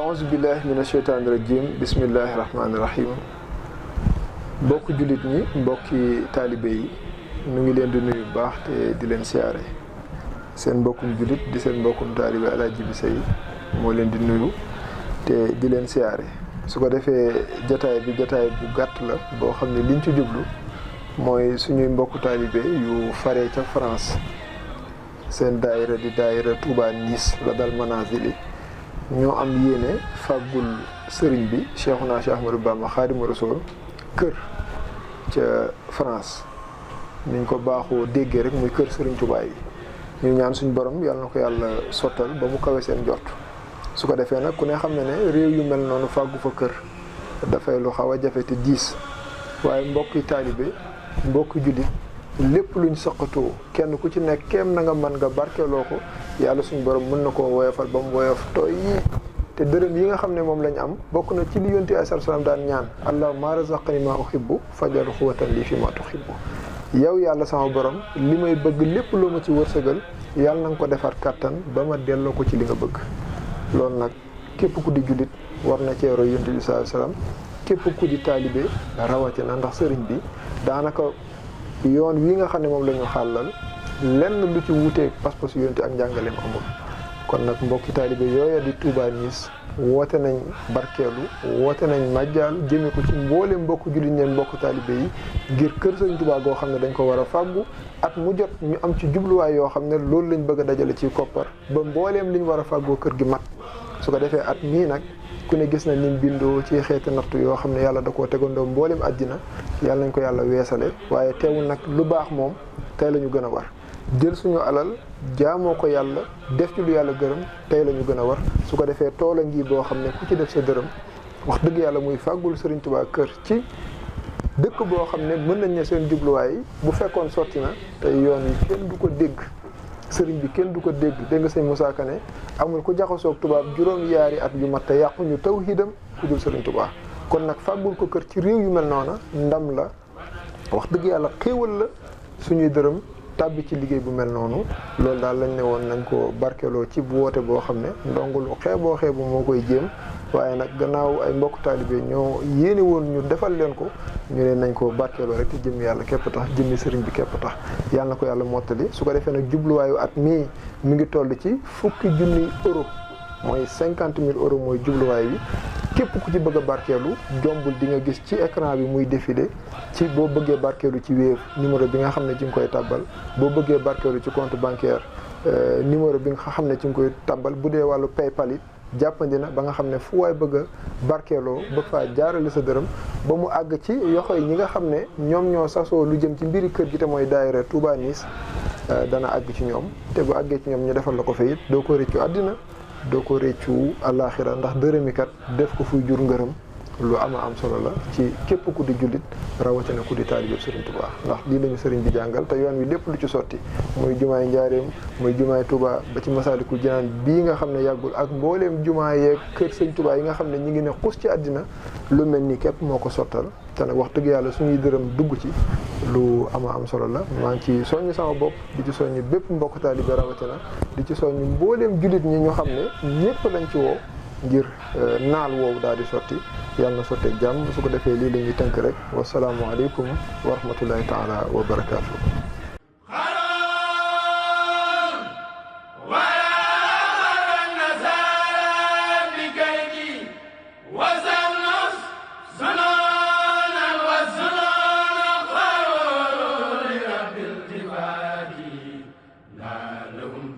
aouzu billahi mina sheytaani rajim bismillahi rahmaani rahim mbokki jullit ñi mbokki taalibe yi ñu ngi leen di nuyu bu baax te di leen siyaare seen mbokkum jullit di seen mbokkum taalibe Alaaji Jibi Sey moo leen di nuyu te di leen siyaare su ko defee jataay bu gàtt la boo xam ne liñ ci jublu mooy suñuy mbokku taalibe yu faree ca France seen daayira di daayira Touba Nice la dal manazili ñoo am yéene fàggul sëriñ bi Cheikhouna Cheikh Ahmadou Bamba Khadimu Rasul kër ca France niñ ko baaxoo déggee rek muy kër sëriñ Touba yi ñu ñaan suñu borom yàlla na ko yàlla sottal ba mu kawe seen jot su ko defee nag ku ne xam ne réew yu mel noonu fàggu fa kër dafay lu xaw a jafe te diis waaye mbokki taalibe mbokki jullit lépp luñ saqatoo kenn ku ci nekk kéem na nga mën nga barkeeloo ko yàlla suñu borom mën na koo woyofal ba mu woyof tooy yi te dërëm yi nga xam ne moom lañ am bokk na ci li yonent ay salaam daan ñaan allahumma razaqni ma uhibbu fajal xuwatan li fi ma tuhibbu yow yàlla sama borom li may bëgg lépp loo ma ci wërsëgal yàlla na nga ko defar kàttan ba ma delloo ko ci li nga bëgg loolu nag képp ku di jullit war na cee roy yonent bi sallallahu alayhi wasallam képp ku di taalibe rawatina ndax sëriñ bi daanaka yoon wi nga xam ne moom la ñu xàllal lenn lu ci wuteeg pas-pas yonent ak njàngaleem amul kon nag mbokki taalibe yooya di Touba Nice woote nañ barkeelu woote nañ màjjaal jëme ko ci mbooleem mbokk jullit ñeen mbokk taalibe yi ngir kër Sëriñ Touba goo xam ne dañ ko war a fàggu at mu jot ñu am ci jubluwaay yoo xam ne loolu lañ bëgg a dajale ci koppar ba mbooleem liñ war a fàggoo kër gi mat su ko defee at mii nag ku ne gis na nim bindoo ci xeeti nattu yoo xam ne yàlla da koo tegandoo mbooleem àddina yàlla nañ ko yàlla weesale waaye teewul nag lu baax moom tey la ñu gën a war jël suñu alal jaamoo ko yàlla def ci lu yàlla gërëm tey la ñu gën a war su ko defee toola ngi boo xam ne ku ci def sa dërëm wax dëgg yàlla muy fàggul Sëriñ Tuubaa kër ci dëkk boo xam ne mën nañ ne seen jubluwaay bu fekkoon sotti na tey yoon wi kenn du ko dégg sëriñ bi kenn du ko dégg dégg nga sëñ Moussa Kane amul ku jaxasoog tubaab juróom-yaari at yu mat te yàqu ñu tawhidam ku dul Sëriñ Tuubaa kon nag fàggul ko kër ci réew yu mel noona ndam la wax dëgg yàlla xéewal la suñuy dërëm tàbbi ci liggéey bu mel noonu loolu daal lañ ne woon nañ ko barkeloo ci woote boo xam ne ndongulu xeeboo xeebu moo koy jéem waaye nag gannaaw ay mbokk taalibe ñoo yéene woon ñu defal leen ko ñu ne nañ ko barkeeloo rek te jëmmi yàlla képp tax jëmmi sëriñ bi képp tax yàlla na ko yàlla mottali su ko defee nag jubluwaayu at mii mi ngi toll ci €50,000 mooy 50,000 € mooy jubluwaay bi képp ku ci bëgg a barkeelu jombul di nga gis ci écran bi muy défilé ci boo bëggee barkeelu ci Wave numéro bi nga xam ne ci nga koy tàbbal boo bëggee barkeelu ci compte bancaire numéro bi nga xam ne ci nga koy tàbbal bu dee wàllu PayPal it jàppandi na ba nga xam ne fu waay bëgg a barkeeloo bëgg faa jaarale sa dërëm ba mu àgg ci yoxo yi ñi nga xam ne ñoom ñoo sasoo lu jëm ci mbiri kër gi te mooy daayira Touba Nice dana àgg ci ñoom te bu àggee ci ñoom ñu defal la ko fa it doo ko rëccu àddina doo ko réccu àllaaxira ndax dërëmi kat def ko fuy jur ngërëm lu ama am solo la ci képp ku di jullit rawatina ku di taalibe Sëriñ Tuubaa ndax lii lañu sëriñ bi jàngal te yoon wi lépp lu ci sotti muy jumaay Njaaréem muy jumaay Touba ba ci Masaalikul Jinaan bii nga xam ne yàggul ak mbooleem jumaa yeeg kër Sëriñ Tuubaa yi nga xam ne ñi ngi ne xus ci àddina lu mel ni képp moo ko sottal te nag wax dëgg yàlla suñuy dërëm dugg ci lu ama am solo la maa ngi ci soññ sama bopp di ci soññ bépp mbokk taalibe rawatina di ci soññ mbooleem jullit ñi ñu xam ne ñépp lañ ci woo ngir naal woowu daal di sotti yàlla na sotteeg jàmm su ko defee lii la ñuy tënk rek wasalaamu aleykum wa rahmatullahi taala wa barakaatu. لا لهم